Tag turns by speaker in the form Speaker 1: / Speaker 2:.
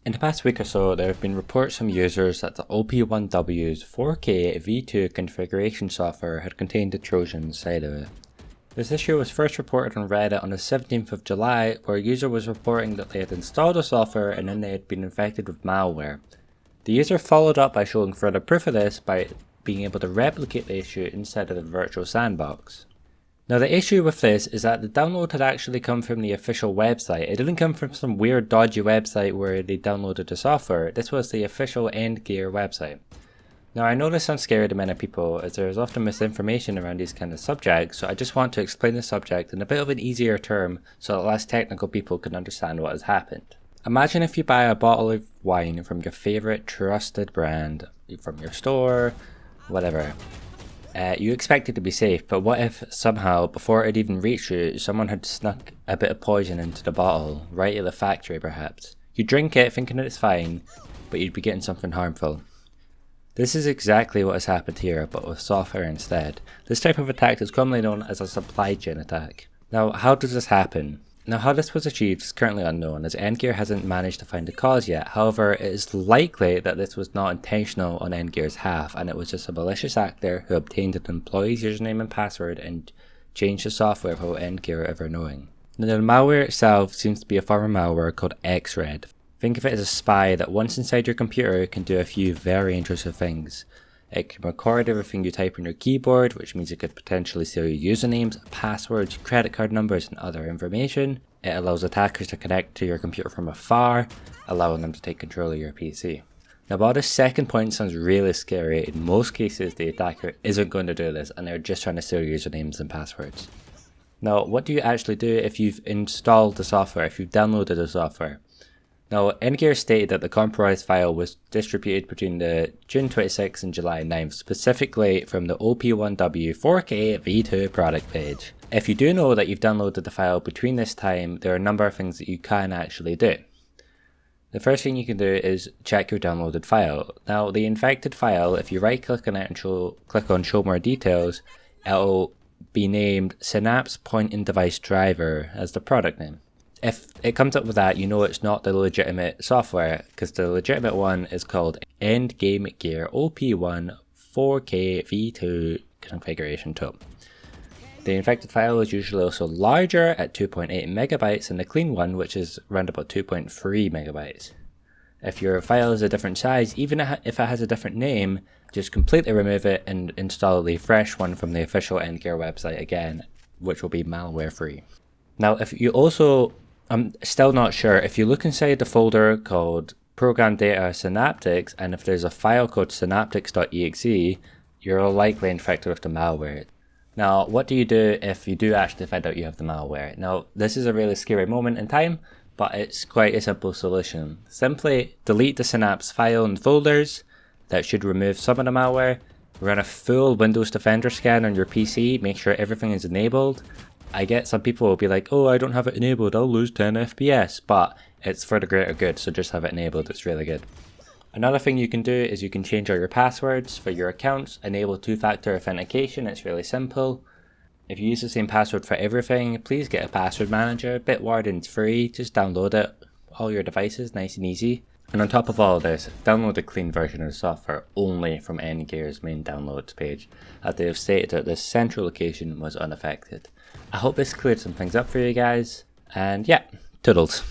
Speaker 1: In the past week or so, there have been reports from users that the OP1W's 4K V2 configuration software had contained a Trojan inside of it. This issue was first reported on Reddit on the 17th of July, where a user was reporting that they had installed the software and then they had been infected with malware. The user followed up by showing further proof of this by being able to replicate the issue inside of the virtual sandbox. Now the issue with this is that the download had actually come from the official website. It didn't come from some weird dodgy website where they downloaded the software. This was the official Endgear website. Now I know this sounds scary to many people as there is often misinformation around these kind of subjects, so I just want to explain the subject in a bit of an easier term so that less technical people can understand what has happened. Imagine if you buy a bottle of wine from your favourite trusted brand, from your store, whatever. You expect it to be safe, but what if somehow, before it even reached you, someone had snuck a bit of poison into the bottle, right at the factory perhaps? You drink it thinking that it's fine, but you'd be getting something harmful. This is exactly what has happened here, but with software instead. This type of attack is commonly known as a supply chain attack. Now, how does this happen? Now, how this was achieved is currently unknown, as Endgear hasn't managed to find the cause yet. However, it is likely that this was not intentional on Endgear's half, and it was just a malicious actor who obtained an employee's username and password and changed the software without Endgear ever knowing. Now, the malware itself seems to be a form of malware called Xred. Think of it as a spy that once inside your computer can do a few very intrusive things. It can record everything you type on your keyboard, which means it could potentially steal your usernames, passwords, credit card numbers, and other information. It allows attackers to connect to your computer from afar, allowing them to take control of your PC. Now, while this second point sounds really scary, in most cases the attacker isn't going to do this and they're just trying to steal your usernames and passwords. Now, what do you actually do if you've installed the software, if you've downloaded the software? Now, Endgear stated that the compromised file was distributed between the June 26th and July 9th, specifically from the OP1W 4K V2 product page. If you do know that you've downloaded the file between this time, there are a number of things that you can actually do. The first thing you can do is check your downloaded file. Now, the infected file, if you right click on it and click on show more details, it'll be named Synapse Point and Device Driver as the product name. If it comes up with that, you know it's not the legitimate software, because the legitimate one is called Endgame Gear OP1 4K V2 Configuration Tool. The infected file is usually also larger at 2.8 megabytes than the clean one, which is around about 2.3 megabytes. If your file is a different size, even if it has a different name, just completely remove it and install the fresh one from the official Endgear website again, which will be malware free. Now, if you also I'm still not sure. If you look inside the folder called Program Data Synaptics, and if there's a file called synaptics.exe, you're likely infected with the malware. Now, what do you do if you do actually find out you have the malware? Now, this is a really scary moment in time, but it's quite a simple solution. Simply delete the Synapse file and folders. That should remove some of the malware. Run a full Windows Defender scan on your PC, make sure everything is enabled. I get some people will be like, oh, I don't have it enabled, I'll lose 10 FPS, but it's for the greater good, so just have it enabled, it's really good. Another thing you can do is you can change all your passwords for your accounts, enable two-factor authentication, it's really simple. If you use the same password for everything, please get a password manager. Bitwarden's free, just download it, all your devices, nice and easy. And on top of all of this, download a clean version of the software only from Endgear's main downloads page, as they have stated that this central location was unaffected. I hope this cleared some things up for you guys, and yeah, toodles.